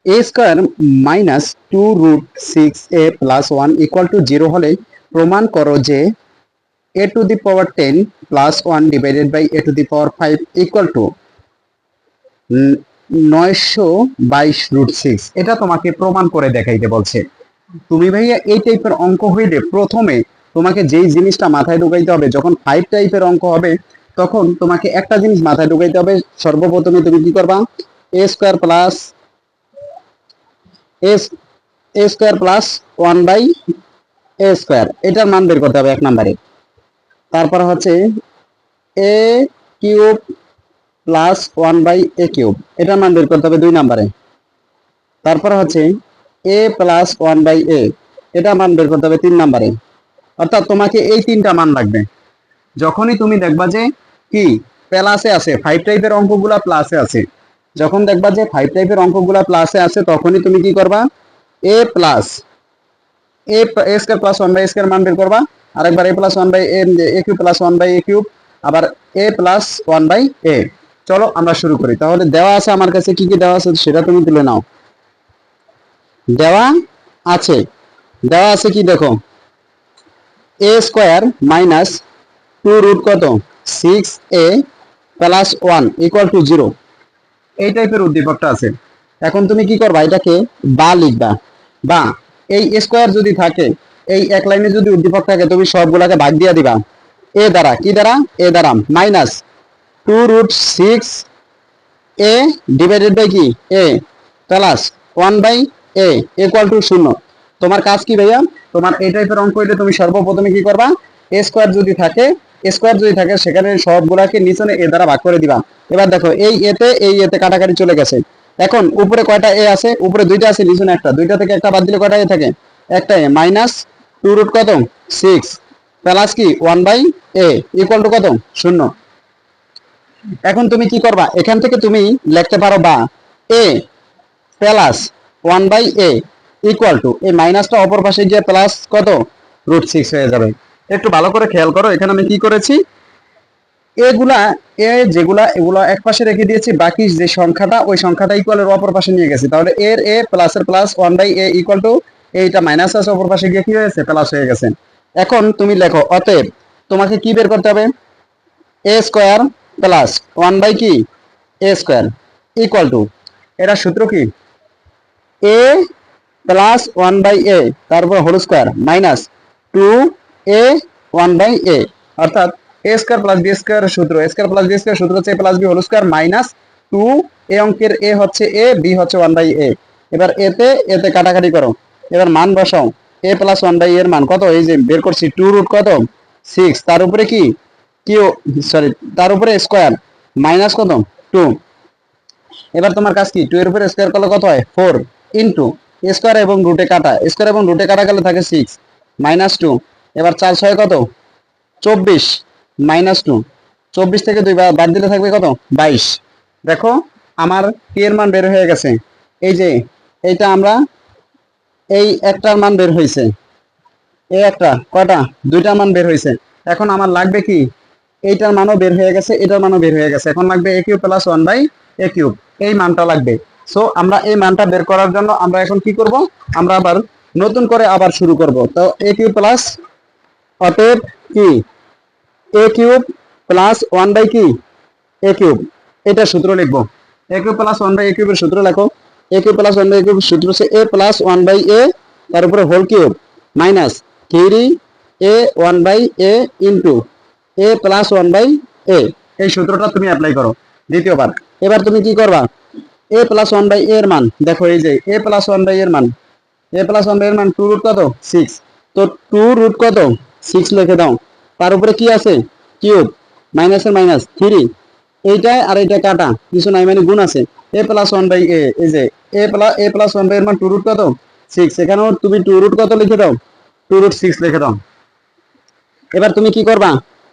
A square minus 2√6a plus 1 equal to 0 হলে প্রমাণ করো যে a to the power 10 plus 1 divided by a to the power 5 equal to 922√6। এটা তোমাকে প্রমাণ করে দেখাইতে বলছে। তুমি ভাইয়া এই টাইপের অঙ্ক হইলে প্রথমে তোমাকে যেই জিনিসটা মাথায় ঢুকাইতে হবে, যখন 5 টাইপের অঙ্ক হবে তখন তোমাকে একটা জিনিস মাথায় ঢুকাইতে হবে। সর্বপ্রথমে তুমি কি করবা, এ স্কোয়ার প্লাস এ স্কোয়ার প্লাস 1/a², এটার মান বের করতে হবে 1 নম্বরে। তারপর হচ্ছে এ কিউব প্লাস 1/a³, এটার মান বের করতে হবে 2 নম্বরে। তারপর হচ্ছে এ প্লাস 1/a, এটা মান বের করতে হবে 3 নম্বরে। অর্থাৎ তোমাকে এই 3টা মান লাগবে। যখনই তুমি দেখবা যে কি প্লাসে আছে, 5 টাইপের অঙ্কগুলা প্লাসে আছে, যখন দেখবা যে 5 টাইপের অঙ্কগুলা প্লাসে আছে তখনই তুমি কি করবা, এ প্লাস এ স্কয়ার প্লাস 1/a² মান বের করবা। আরেকবার এ প্লাস 1/a³ প্লাস 1/a³, আবার এ প্লাস 1/a। চলো আমরা শুরু করি। তাহলে দেওয়া আছে আমার কাছে, কি কি দেওয়া আছে সেটা তুমি তুলে নাও। দেওয়া আছে, দেওয়া আছে কি দেখো, a square minus 2√6a plus 1 equal to 0, এই টাইপের উদ্দীপকটা আছে। এখন তুমি কি করবা, এটাকে বা লিখবা। বা এই স্কোয়ার যদি থাকে, এই এক লাইনে যদি উদ্দীপক থাকে, তুমি সবগুলাকে ভাগ দিয়ে দিবা এ দ্বারা। কি দ্বারা? এ দ্বারা। মাইনাস 2√6 এ ডিভাইডেড বাই কি এ প্লাস 1/a ইকুয়াল টু 0। তোমার কাজ কি ভাইয়া, তোমার এই টাইপের অঙ্ক হইলে তুমি সর্বপ্রথমে কি করবা, এ স্কোয়ার যদি থাকে সেখানে সবগুলাকে নিচে এ দ্বারা ভাগ করে দিবা। এবার দেখো এই এতে কাটাকাটি চলে গেছে। এখন উপরে কয়টা এ আছে? উপরে 2টা আছে, নিচে একটা। 2টা থেকে একটা বাদ দিলে কয়টা এ থাকে? একটা এ। মাইনাস 2√6 প্লাস কি 1/a ইকুয়াল টু কত? 0। এখন তুমি কি করবা, এখান থেকে তুমি লিখতে পারো বা এ প্লাস 1/a ইকুয়াল টু, এই মাইনাসটা অপর পাশে গিয়ে প্লাস কত? √6 হয়ে যাবে। একটু ভালো করে খেয়াল করো, এখানে আমি কি করেছি, এগুলা যেগুলা এগুলো এক পাশে রেখে দিয়েছি, বাকি যে সংখ্যাটা ওই সংখ্যাটা ইকুয়ালের অপর পাশে নিয়ে গেছি। তাহলে এর এ প্লাসের প্লাস 1/a ইকুয়াল টু, এইটা মাইনাস আছে অপর পাশে গিয়ে কি হয়েছে? প্লাস হয়ে গেছে। এখন তুমি লেখো, অতএব তোমাকে কি বের করতে হবে, a square plus 1/a² equal to, এটা সূত্র কি, এ প্লাস 1/a তারপর whole square minus 2a 1/a, অর্থাৎ a square plus b square সূত্র, a square plus b square সূত্র হচ্ছে a plus b whole square minus 2, এ অঙ্কের এ হচ্ছে এ, বি হচ্ছে 1/a। এবার এতে এতে কাটাকাটি করো, এবার মান বসাও। এ প্লাস 1/a এর মান কত? এই যে বের করছি 2√6, তার উপরে কি কিউ, সরি, তার উপরে স্কোয়ার মাইনাস কত? 2। এবার তোমার কাজ কি, 2 এর উপরে স্কোয়ার করলে কত হয়? 4 ইন্টু স্কোয়ার এবং রুটে কাটা, স্কোয়ার এবং রুটে কাটা গেলে থাকে 6 মাইনাস 2। এবার 4 6 কত? 24 মাইনাস 2। 24 থেকে 2 বাদ দিলে থাকবে কত? 22। দেখো আমার টি এর মান বের হয়ে গেছে। এই যে এইটা আমরা, এই একটার মান বের হয়েছে, এই একটা কয়টা? 2টা মান বের হয়েছে। এখন আমার লাগবে কি, এইটার মানও বের হয়ে গেছে, এটার মানও বের হয়ে গেছে। এখন লাগবে a³ প্লাস 1/a³, এই মানটা লাগবে। সো আমরা এই মানটা বের করার জন্য আমরা এখন কি করব, আমরা আবার নতুন করে আবার শুরু করব। তো a³ প্লাস, অতএব কি a³ প্লাস 1/ কি a³, এটা সূত্র লিখবো। a³ প্লাস 1/a³ এর সূত্র লেখো। a³ প্লাস 1/a³ এর সূত্র হচ্ছে a প্লাস 1/a তার উপরে whole cube minus 3a 1/a into a plus 1/a। এই সূত্রটা তুমি অ্যাপ্লাই করো দ্বিতীয়বার। এবার তুমি কি করবা, এ প্লাস 1/a এর মান দেখো, এই যে এ প্লাস 1/a এর মান, এ প্লাস 1/a এর মান 2 রুট কত? 6। তো 2 রুট কত? 6 লিখে দাও। তার উপরে কি আছে? কিউব, মাইনাসের মাইনাস 3, এইটাই আর এইটা কাটা, কিছু নাই মানে গুণ আছে। এ প্লাস 1/a, এই যে এ প্লাস 1/a এর মান 2 রুট কত? 6। এখানেও তুমি 2 রুট কত লিখে দাও? 2√6 লিখে দাও। এবার তুমি কি করবা,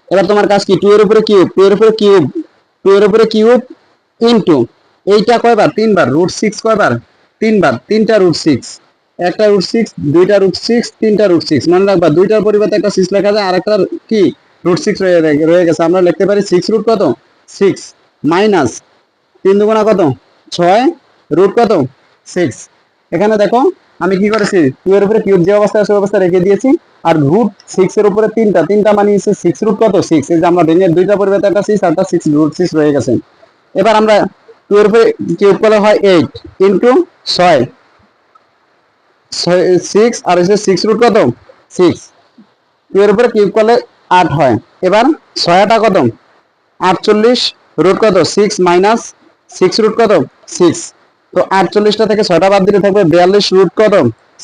এবার তোমার কাজ কি, 2 এর উপরে কিউব, 2 এর উপরে কিউব, 2 এর উপরে কিউব ইনটু এইটা কয়বার? 3বার। √6 কয়বার? 3বার। 3টা √6, একটা √6, 2টা √6, 3টা √6। মনে রাখবা 2টার পরিবর্তে একটা 6 লেখা যায়, আর একটা কি √6 রয়ে গেছে। আমরা লিখতে পারি 6 রুট কত? 6 মাইনাস 3 দুগুণা কত? 6 রুট কত? সিক্স। এখানে দেখো আমি কি করেছি, 2 এর উপরে কিউব যে অবস্থা আছে অবস্থা রেখে দিয়েছি, আর রুট 6 এর উপরে তিনটা মানে 6 রুট কত 6, এই যে আমরা ভেঙে দুইটা পরিবর্তে একটা 6 আর একটা 6 রুট 6 রয়ে গেছে। এবার আমরা 2 এর উপরে কিউব করলে হয় 8 ইনটু 6, 6 আর হচ্ছে 6 রুট কত 6, 2 এর উপরে কিউব করলে 8 হয়। এবার 6টা কত 48 রুট কত 6 মাইনাস 6 রুট কত 6, তো 48টা থেকে 6টা বাদ দিলে থাকবে 42 রুট কত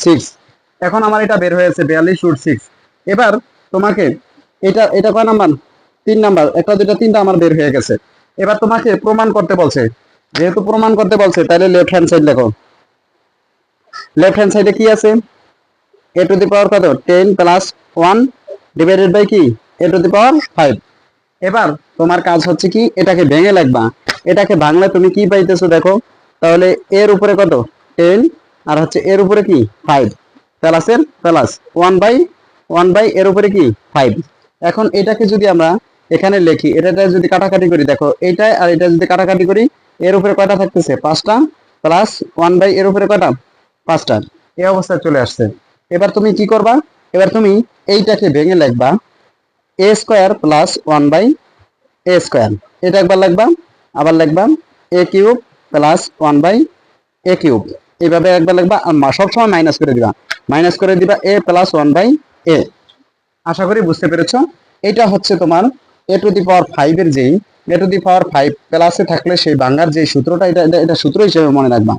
6। এখন আমার এটা বের হয়েছে 42 রুট 6। এবার তোমাকে এটা এটা কয় নাম্বার 3 নাম্বার, একটা দুইটা তিনটা আমার বের হয়ে গেছে। এবার তোমাকে প্রমাণ করতে বলছে, যেহেতু প্রমাণ করতে বলছে তাহলে লেফট হ্যান্ড সাইড লেখো। লেফট হ্যান্ড সাইডে কি আছে, a টু দি পাওয়ার কত 10 প্লাস 1 ডিভাইডেড বাই কি a টু দি পাওয়ার 5। এবার তোমার কাজ হচ্ছে কি এটাকে ভেঙে লিখবা। এটাকে ভাঙলে তুমি কি পাইতেছো দেখো, তাহলে এর উপরে কত 10 আর হচ্ছে এর উপরে কি 5 প্লাসের প্লাস 1 বাই এর উপরে কি 5। এখন এটাকে যদি আমরা এখানে লিখি, এটা যদি কাটাকাটি করি দেখো এইটা আর এটা যদি কাটাকাটি করি, এর উপরে কয়টা থাকতেছে 5টা, প্লাস 1 বাই এর উপরে কয়টা 5টা, এই অবস্থায় চলে আসছে। এবার তুমি কি করবা, এবার তুমি এইটাকে ভেঙে লিখবা a square plus 1 by a square, এটা একবার লিখবা, আবার লিখবা a cube plus 1 by a cube, এইভাবে একবার লিখবা আর সবসময় মাইনাস করে দিবা a প্লাস 1 বাই a। আশা করি বুঝতে পেরেছো। এটা হচ্ছে তোমার a টু দি পাওয়ার 5 এর যেই a টু দি পাওয়ার 5 প্লাসে থাকলে সেই ভাঙার যে সূত্রটা, এটা সূত্র হিসেবে মনে রাখবা।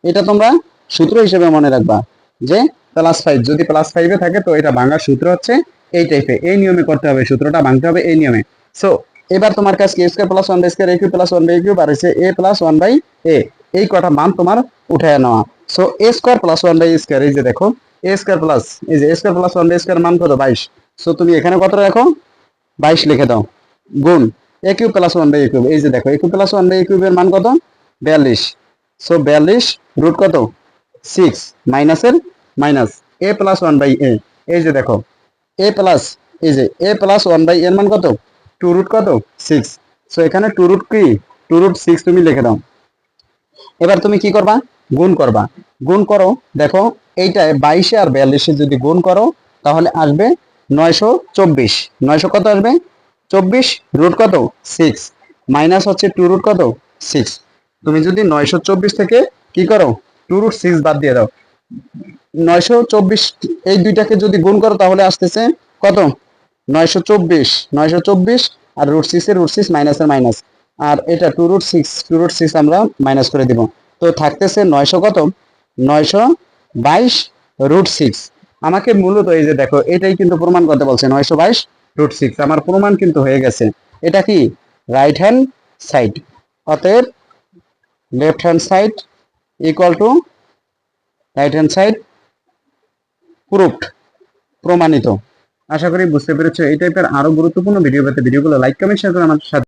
এটা তোমরা সূত্র হিসেবে মনে রাখবা যে প্লাস 5 যদি প্লাস 5 এ থাকে তো এটা ভাঙার সূত্র হচ্ছে এই টাইপে, এই নিয়মে করতে হবে, সূত্রটা ভাঙতে হবে এই নিয়মে। সো এবার তোমার কাছে a square plus 1 by square a cube plus 1 by cube আর হচ্ছে a প্লাস 1 বাই a, এই কটা মান তোমার উঠায় নেওয়া। So a square plus 1 by square, এই যে দেখো a স্কয়ার প্লাস এই যে a square plus 1 by square মান কত 22। সো তুমি এখানে কত রাখো 22 লিখে দাও, গুণ a cube plus 1 by a cube, এই যে দেখো a cube plus 1 by a কিউবের মান কত 42। সো 42 রুট কত 6 মাইনাসের minus a plus 1 by a, এই যে দেখো a প্লাস এই যে a প্লাস 1 বাই এর মান কত 2 রুট কত 6। সো এখানে 2 রুট কি 2 রুট 6 তুমি লিখে দাও। এবার তুমি কি করবা গুণ করবা, গুণ করো দেখো এইটায় 22 আর 42 যদি গুণ করো তাহলে আসবে 924, 900 কত আসবে 24 রুট কত 6 মাইনাস হচ্ছে 2 রুট কত 6। তুমি যদি 924 থেকে কি করো 2 রুট 6 বাদ দিয়ে দাও, 924 এই দুইটাকে যদি গুণ করো তাহলে আসতেছে কত 924 আর রুট 6 এর রুট 6 মাইনাসের মাইনাস, আর এটা 2 রুট 6 আমরা মাইনাস করে দিব, তো থাকতেছে 900 কত 922 রুট 6। আমাকে মূলত এই যে দেখো এটাই কিন্তু প্রমাণ করতে বলছে 922 রুট 6, আমার প্রমাণ কিন্তু হয়ে গেছে। এটা কি রাইট হ্যান্ড সাইড, অতএব left hand side equal to right hand side proofed, প্রমাণিত। আশা করি বুঝতে পেরেছো। এই টাইপের আরো গুরুত্বপূর্ণ ভিডিও পেতে ভিডিওগুলো লাইক কমেন্ট শেয়ার করে আমার সাথে